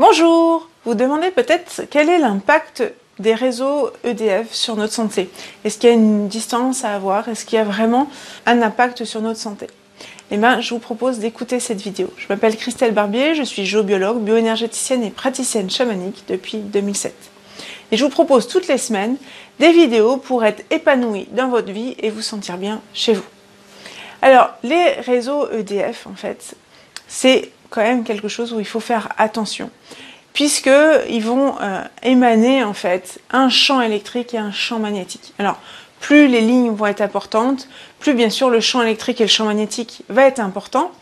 Bonjour! Vous demandez peut-être quel est l'impact des réseaux EDF sur notre santé. Est-ce qu'il y a une distance à avoir? Est-ce qu'il y a vraiment un impact sur notre santé? Eh bien, je vous propose d'écouter cette vidéo. Je m'appelle Christelle Barbier, je suis géobiologue, bioénergéticienne et praticienne chamanique depuis 2007. Et je vous propose toutes les semaines des vidéos pour être épanoui dans votre vie et vous sentir bien chez vous. Alors, les réseaux EDF, en fait, c'est quand même quelque chose où il faut faire attention, puisqu'ils vont émaner en fait un champ électrique et un champ magnétique. Alors, plus les lignes vont être importantes, plus bien sûr le champ électrique et le champ magnétique va être important.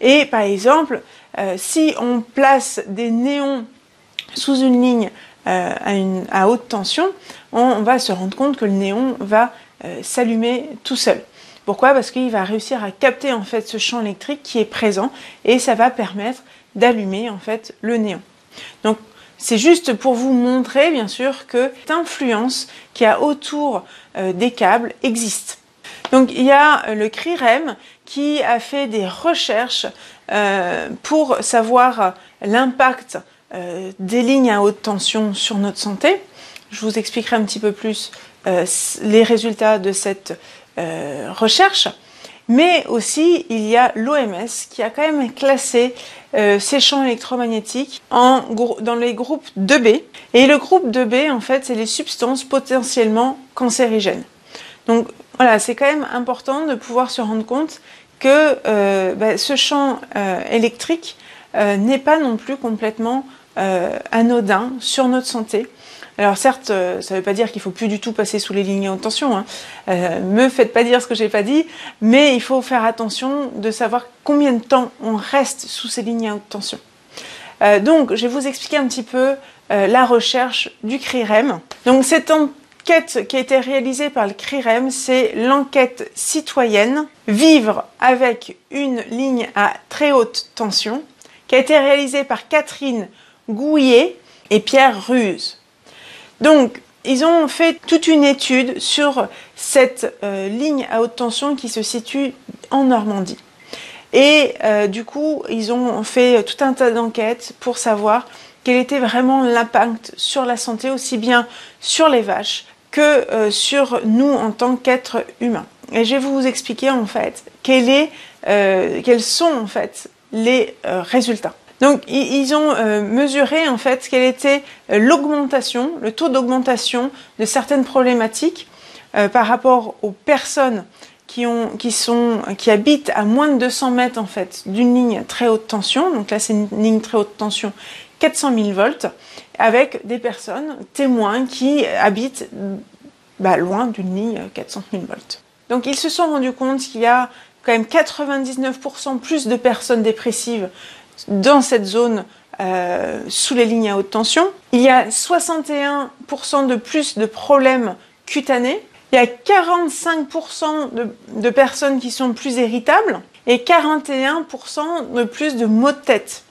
Et par exemple, si on place des néons sous une ligne à haute tension, on va se rendre compte que le néon va s'allumer tout seul. Pourquoi? Parce qu'il va réussir à capter en fait ce champ électrique qui est présent et ça va permettre d'allumer en fait le néon. Donc c'est juste pour vous montrer bien sûr que cette influence qu'il y a autour des câbles existe. Donc il y a le CRIREM qui a fait des recherches pour savoir l'impact des lignes à haute tension sur notre santé. Je vous expliquerai un petit peu plus les résultats de cette recherche, mais aussi il y a l'OMS qui a quand même classé ces champs électromagnétiques dans les groupes 2B. Et le groupe 2B, en fait, c'est les substances potentiellement cancérigènes. Donc voilà, c'est quand même important de pouvoir se rendre compte que ce champ électrique n'est pas non plus complètement anodin sur notre santé. Alors certes, ça ne veut pas dire qu'il ne faut plus du tout passer sous les lignes à haute tension, hein. Me faites pas dire ce que je n'ai pas dit, mais il faut faire attention de savoir combien de temps on reste sous ces lignes à haute tension. Donc, je vais vous expliquer un petit peu la recherche du CRIREM. Donc, cette enquête qui a été réalisée par le CRIREM, c'est l'enquête citoyenne « Vivre avec une ligne à très haute tension » qui a été réalisée par Catherine Gouillet et Pierre Ruse. Donc, ils ont fait toute une étude sur cette ligne à haute tension qui se situe en Normandie. Et du coup, ils ont fait tout un tas d'enquêtes pour savoir quel était vraiment l'impact sur la santé, aussi bien sur les vaches que sur nous en tant qu'êtres humains. Et je vais vous expliquer en fait quels sont en fait les résultats. Donc, ils ont mesuré en fait quelle était l'augmentation, le taux d'augmentation de certaines problématiques par rapport aux personnes qui habitent à moins de 200 mètres en fait d'une ligne très haute tension. Donc là, c'est une ligne très haute tension 400 000 volts, avec des personnes témoins qui habitent loin d'une ligne 400 000 volts. Donc, ils se sont rendus compte qu'il y a quand même 99% plus de personnes dépressives dans cette zone sous les lignes à haute tension. Il y a 61% de plus de problèmes cutanés. Il y a 45% de personnes qui sont plus irritables et 41% de plus de maux de tête.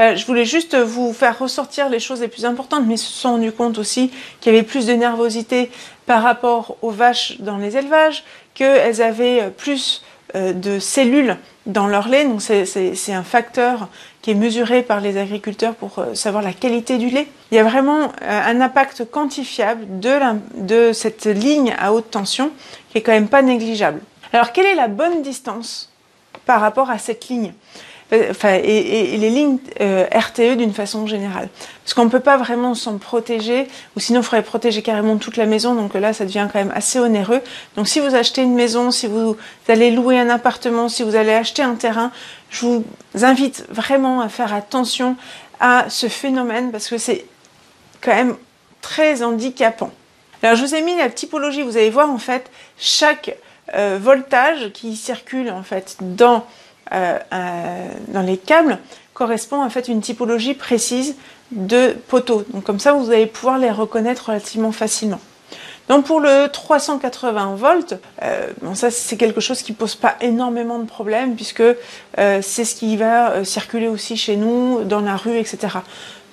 Je voulais juste vous faire ressortir les choses les plus importantes, mais ils se sont rendus compte aussi qu'il y avait plus de nervosité par rapport aux vaches dans les élevages, qu'elles avaient plus de cellules dans leur lait. Donc c'est un facteur qui est mesuré par les agriculteurs pour savoir la qualité du lait. Il y a vraiment un impact quantifiable de cette ligne à haute tension qui est quand même pas négligeable. Alors quelle est la bonne distance par rapport à cette ligne? Et les lignes RTE d'une façon générale. Parce qu'on ne peut pas vraiment s'en protéger, ou sinon il faudrait protéger carrément toute la maison, donc là ça devient quand même assez onéreux. Donc si vous achetez une maison, si vous allez louer un appartement, si vous allez acheter un terrain, je vous invite vraiment à faire attention à ce phénomène, parce que c'est quand même très handicapant. Alors je vous ai mis la typologie, vous allez voir en fait chaque voltage qui circule en fait dans les câbles correspond en fait à une typologie précise de poteaux. Donc comme ça, vous allez pouvoir les reconnaître relativement facilement. Donc pour le 380 volts, ça c'est quelque chose qui pose pas énormément de problèmes puisque c'est ce qui va circuler aussi chez nous, dans la rue, etc.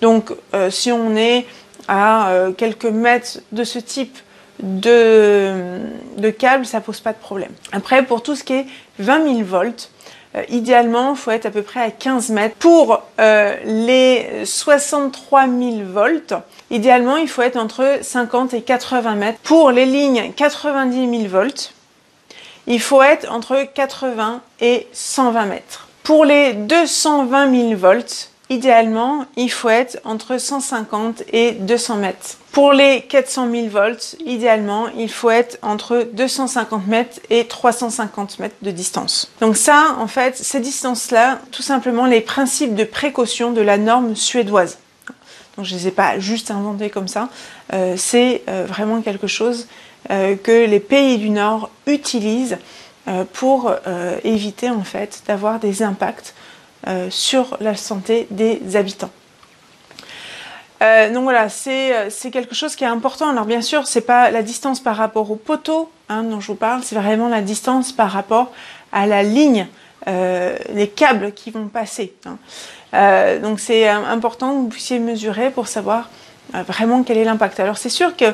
Donc si on est à quelques mètres de ce type de câble, ça pose pas de problème. Après, pour tout ce qui est 20 000 volts, idéalement, il faut être à peu près à 15 mètres. Pour les 63 000 volts, idéalement, il faut être entre 50 et 80 mètres. Pour les lignes 90 000 volts, il faut être entre 80 et 120 mètres. Pour les 220 000 volts, idéalement, il faut être entre 150 et 200 mètres. Pour les 400 000 volts, idéalement, il faut être entre 250 mètres et 350 mètres de distance. Donc ça, en fait, ces distances-là, tout simplement les principes de précaution de la norme suédoise. Donc je ne les ai pas juste inventés comme ça. C'est vraiment quelque chose que les pays du Nord utilisent pour éviter en fait d'avoir des impacts sur la santé des habitants. Donc voilà, c'est quelque chose qui est important. Alors bien sûr, c'est pas la distance par rapport au poteau dont je vous parle, c'est vraiment la distance par rapport à la ligne, les câbles qui vont passer. Donc c'est important que vous puissiez mesurer pour savoir vraiment quel est l'impact. Alors c'est sûr que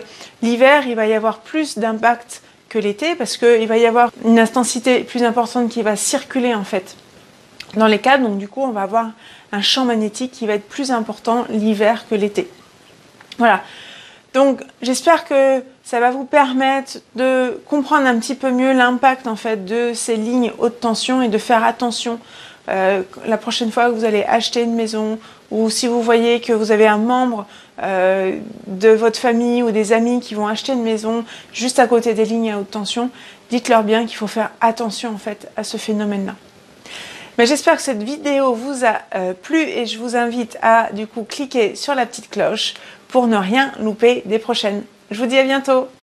l'hiver, il va y avoir plus d'impact que l'été parce qu'il va y avoir une intensité plus importante qui va circuler en fait dans les câbles. Donc du coup, on va avoir un champ magnétique qui va être plus important l'hiver que l'été. Voilà. Donc j'espère que ça va vous permettre de comprendre un petit peu mieux l'impact en fait de ces lignes haute tension et de faire attention la prochaine fois que vous allez acheter une maison ou si vous voyez que vous avez un membre de votre famille ou des amis qui vont acheter une maison juste à côté des lignes à haute tension, dites-leur bien qu'il faut faire attention en fait à ce phénomène-là. Mais j'espère que cette vidéo vous a plu et je vous invite à du coup cliquer sur la petite cloche pour ne rien louper des prochaines. Je vous dis à bientôt!